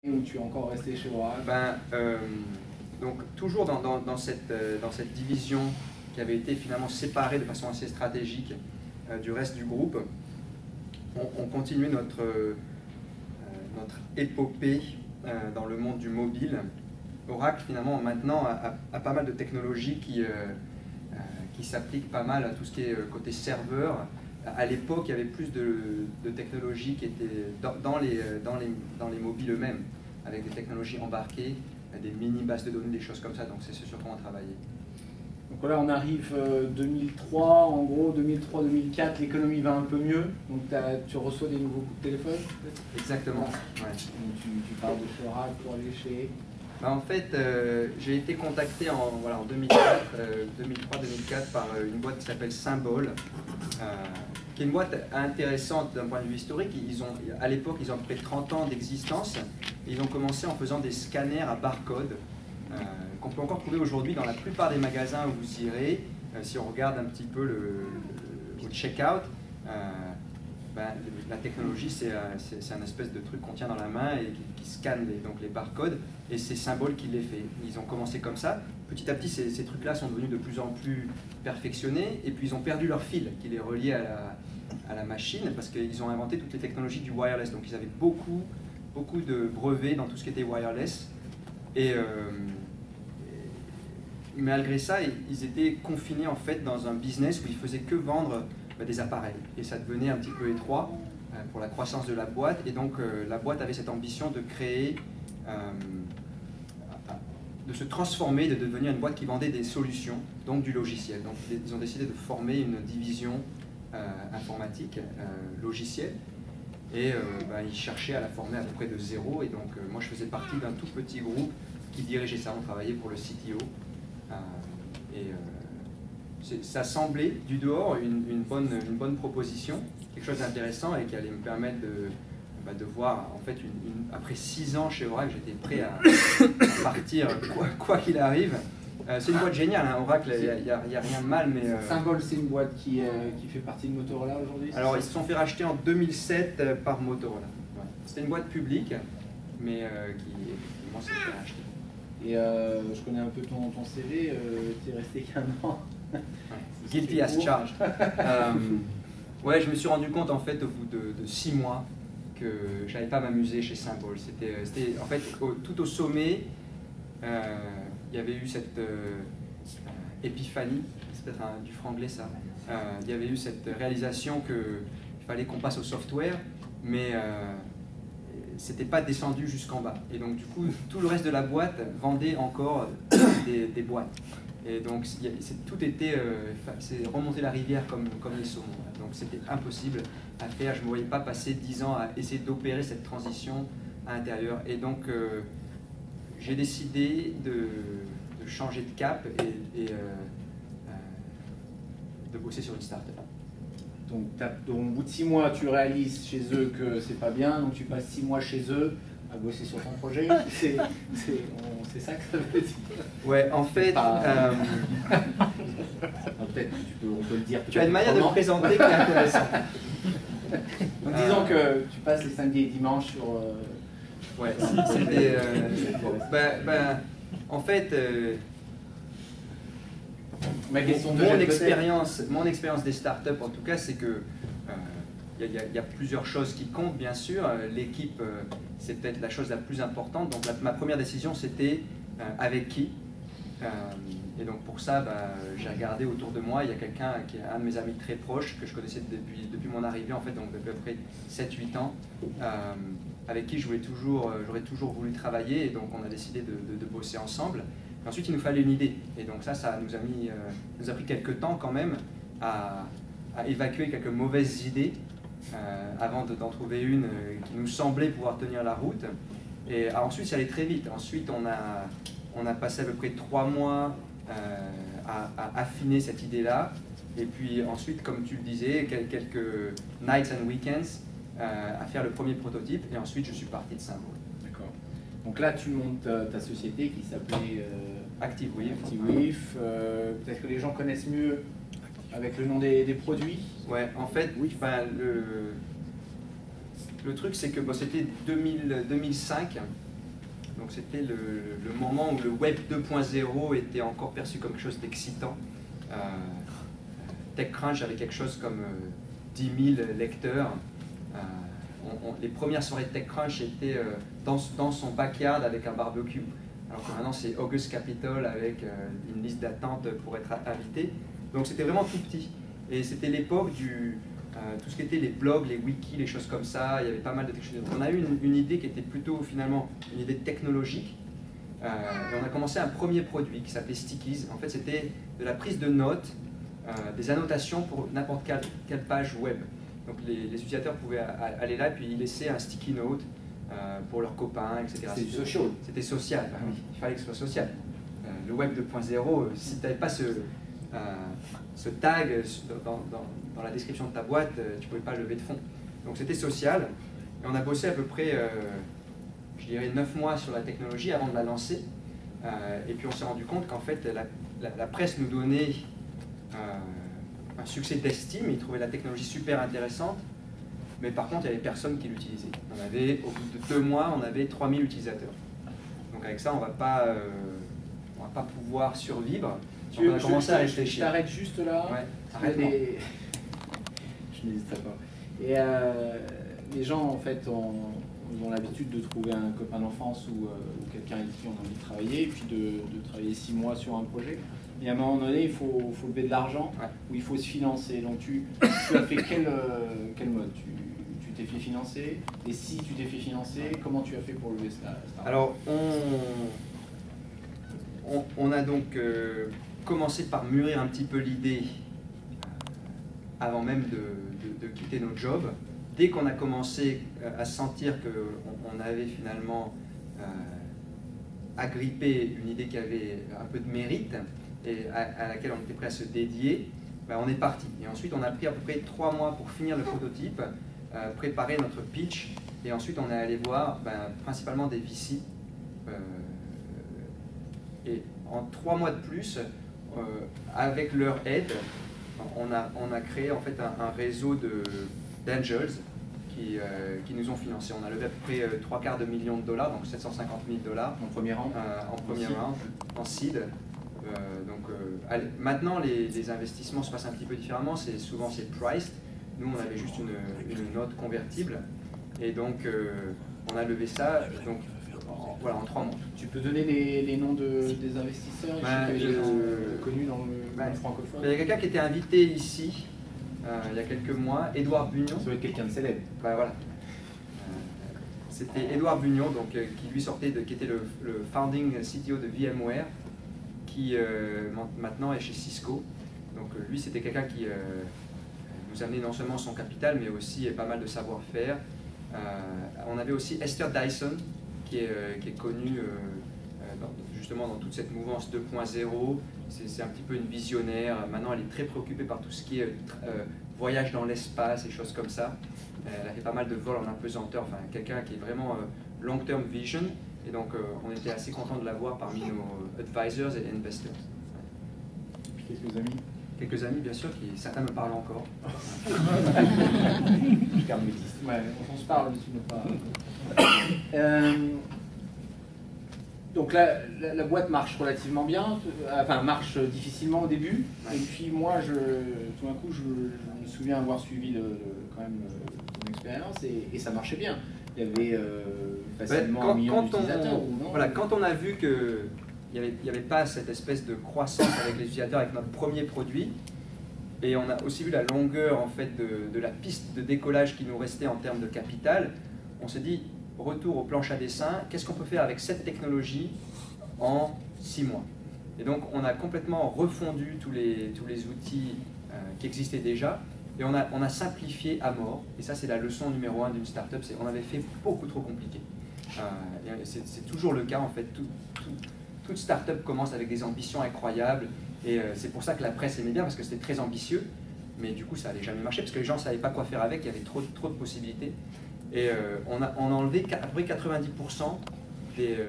Ou tu es encore resté chez Oracle? Donc toujours dans cette division qui avait été finalement séparée de façon assez stratégique du reste du groupe, on continuait notre épopée dans le monde du mobile. Oracle finalement maintenant a pas mal de technologies qui s'appliquent pas mal à tout ce qui est côté serveur. À l'époque, il y avait plus de technologies qui étaient dans les mobiles eux-mêmes, avec des technologies embarquées, des mini-bases de données, des choses comme ça. Donc c'est sur quoi on travaillait. Donc là, on arrive 2003, en gros, 2003-2004, l'économie va un peu mieux. Donc tu reçois des nouveaux coups de téléphone? Exactement. Ouais. Donc, tu pars de chez Oracle pour aller chez... En fait, j'ai été contacté en 2003-2004 par une boîte qui s'appelle Symbol, qui est une boîte intéressante d'un point de vue historique. À l'époque, ils ont à peu près 30 ans d'existence. Ils ont commencé en faisant des scanners à barcode qu'on peut encore trouver aujourd'hui dans la plupart des magasins où vous irez. Si on regarde un petit peu au check-out, la technologie, c'est un espèce de truc qu'on tient dans la main et qui scanne les barcodes, et c'est Symbol qui les fait. Ils ont commencé comme ça. Petit à petit, ces trucs-là sont devenus de plus en plus perfectionnés, et puis ils ont perdu leur fil qui les reliait à la machine, parce qu'ils ont inventé toutes les technologies du wireless. Donc ils avaient beaucoup de brevets dans tout ce qui était wireless. Et malgré ça, ils étaient confinés en fait dans un business où ils faisaient que vendre des appareils, et ça devenait un petit peu étroit pour la croissance de la boîte. Et donc la boîte avait cette ambition de créer, de se transformer, de devenir une boîte qui vendait des solutions, donc du logiciel. Donc ils ont décidé de former une division informatique, logiciel, et ils cherchaient à la former à peu près de zéro. Et donc moi je faisais partie d'un tout petit groupe qui dirigeait ça. On travaillait pour le CTO, ça semblait du dehors une bonne proposition, quelque chose d'intéressant et qui allait me permettre de voir, en fait, après 6 ans chez Oracle, j'étais prêt à partir quoi qu'il arrive. C'est une boîte géniale, hein, Oracle, il n'y a rien de mal. Mais Symbol, c'est une boîte qui fait partie de Motorola aujourd'hui? Alors, ils se sont fait racheter en 2007 par Motorola. Ouais. C'était une boîte publique, mais qui effectivement s'est fait racheter. Et je connais un peu ton CV, tu es resté qu'un an. Guilty as charged. Ouais, je me suis rendu compte en fait au bout de 6 mois que je n'allais pas m'amuser chez Symbol. C'était en fait tout au sommet, il y avait eu cette épiphanie, c'est peut-être du franglais ça. Il y avait eu cette réalisation qu'il fallait qu'on passe au software, mais c'était pas descendu jusqu'en bas. Et donc du coup, tout le reste de la boîte vendait encore des boîtes. Et donc tout était, c'est remonter la rivière comme les saumons. Donc c'était impossible à faire. Je ne me voyais pas passer 10 ans à essayer d'opérer cette transition à l'intérieur. Et donc j'ai décidé de changer de cap et de bosser sur une start-up. Donc au bout de 6 mois, tu réalises chez eux que c'est pas bien, donc tu passes 6 mois chez eux à bosser sur ton projet. C'est ça que ça veut dire? Ouais, en fait... peut-être on peut le dire. Tu as une manière de me présenter qui est intéressante. Donc disons que tu passes les samedis et dimanches sur... Ouais, c'était... en fait... Mon expérience des startups, en tout cas, c'est que il y a plusieurs choses qui comptent, bien sûr. L'équipe, c'est peut-être la chose la plus importante. Donc ma première décision, c'était avec qui. Et donc pour ça, j'ai regardé autour de moi. Il y a quelqu'un qui est un de mes amis très proches, que je connaissais depuis mon arrivée, en fait, donc depuis à peu près 7-8 ans, avec qui j'aurais toujours voulu travailler. Et donc on a décidé de bosser ensemble. Ensuite, il nous fallait une idée, et donc ça nous a pris quelques temps quand même à évacuer quelques mauvaises idées avant d'en trouver une qui nous semblait pouvoir tenir la route. Et ensuite, ça allait très vite. Ensuite, on a passé à peu près 3 mois à affiner cette idée-là, et puis ensuite, comme tu le disais, quelques nights and weekends à faire le premier prototype, et ensuite je suis parti de Symbol. Donc là, tu montes ta société qui s'appelait ActiveWeave. ActiveWeave. Peut-être que les gens connaissent mieux avec le nom des produits. Ouais, en fait, oui. Le truc, c'est que c'était 2005. Donc c'était le moment où le Web 2.0 était encore perçu comme quelque chose d'excitant. TechCrunch avait quelque chose comme 10 000 lecteurs. Les premières soirées de TechCrunch étaient dans son backyard avec un barbecue. Alors que maintenant c'est August Capitol avec une liste d'attente pour être invité. Donc c'était vraiment tout petit. Et c'était l'époque du tout ce qui était les blogs, les wikis, les choses comme ça. Il y avait pas mal de technologies. On a eu une idée qui était plutôt finalement une idée technologique. Et on a commencé un premier produit qui s'appelait Stickies. En fait c'était de la prise de notes, des annotations pour n'importe quelle page web. Donc les utilisateurs pouvaient aller là et puis y laisser un sticky note pour leurs copains, etc. C'était social. C'était social, oui. Il fallait que ce soit social. Le Web 2.0, si tu n'avais pas ce tag dans la description de ta boîte, tu ne pouvais pas lever de fonds. Donc c'était social. Et on a bossé à peu près, je dirais, 9 mois sur la technologie avant de la lancer. Et puis on s'est rendu compte qu'en fait, la presse nous donnait un succès d'estime. Ils trouvaient la technologie super intéressante. Mais par contre, il n'y avait personne qui l'utilisait. Au bout de 2 mois, on avait 3000 utilisateurs. Donc avec ça, on ne va pas pouvoir survivre. Donc on a commencé à réfléchir. Je t'arrête juste là. Ouais, arrête-moi. Je n'hésiterai pas. Et les gens, en fait, ont l'habitude de trouver un copain d'enfance ou quelqu'un avec qui on a envie de travailler, et puis de travailler 6 mois sur un projet. Et à un moment donné, il faut lever de l'argent, ou il faut se financer. Donc tu as fait quel mode? Tu t'es fait financer? Et si tu t'es fait financer, comment tu as fait pour lever ça? Alors, on a donc commencé par mûrir un petit peu l'idée avant même de quitter notre job. Dès qu'on a commencé à sentir qu'on avait finalement agrippé une idée qui avait un peu de mérite et à laquelle on était prêt à se dédier, ben on est parti. Et ensuite, on a pris à peu près 3 mois pour finir le prototype, préparer notre pitch, et ensuite on est allé voir principalement des VC. Et en 3 mois de plus, avec leur aide, on a créé en fait un réseau d'angels qui nous ont financés. On a levé à peu près 3/4 million de dollars, donc 750 000 $. En premier round En seed. Maintenant, les investissements se passent un petit peu différemment. Souvent, c'est priced. Nous, on avait juste une note convertible. Et donc, on a levé ça en 3 mois. Tu peux donner les noms des investisseurs connus dans le francophone? Il y a quelqu'un qui était invité ici il y a quelques mois, Édouard Bugnon. Ça doit être quelqu'un de célèbre. Voilà. C'était Édouard Bugnon, donc, qui lui qui était le founding CTO de VMware, qui maintenant est chez Cisco. Donc lui, c'était quelqu'un qui nous amenait non seulement son capital, mais aussi pas mal de savoir-faire. On avait aussi Esther Dyson, qui est connue justement dans toute cette mouvance 2.0. C'est un petit peu une visionnaire. Maintenant, elle est très préoccupée par tout ce qui est voyage dans l'espace et choses comme ça. Elle a fait pas mal de vols en apesanteur. Enfin, quelqu'un qui est vraiment long-term vision. Et donc, on était assez content de l'avoir parmi nos advisors et investors. Et puis quelques amis? Quelques amis, bien sûr, certains me parlent encore. Je garde mes listes. Ouais, on se parle, mais tu ne pas. Donc la boîte marche relativement bien, enfin marche difficilement au début. Et puis moi, tout d'un coup, je me souviens avoir suivi quand même ton expérience et ça marchait bien. Il y avait facilement 1 million d'utilisateurs. Voilà, quand on a vu qu'il n'y avait pas cette espèce de croissance avec les utilisateurs avec notre premier produit, et on a aussi vu la longueur en fait de la piste de décollage qui nous restait en termes de capital, on s'est dit, retour aux planches à dessin, qu'est-ce qu'on peut faire avec cette technologie en 6 mois? Et donc on a complètement refondu tous les outils qui existaient déjà, et on a simplifié à mort. Et ça, c'est la leçon numéro 1 d'une startup, c'est qu'on avait fait beaucoup trop compliqué. C'est toujours le cas en fait. Toute startup commence avec des ambitions incroyables, et c'est pour ça que la presse aimait bien, parce que c'était très ambitieux, mais du coup ça n'allait jamais marcher, parce que les gens ne savaient pas quoi faire avec, il y avait trop de possibilités. Et on a enlevé à peu près 90% des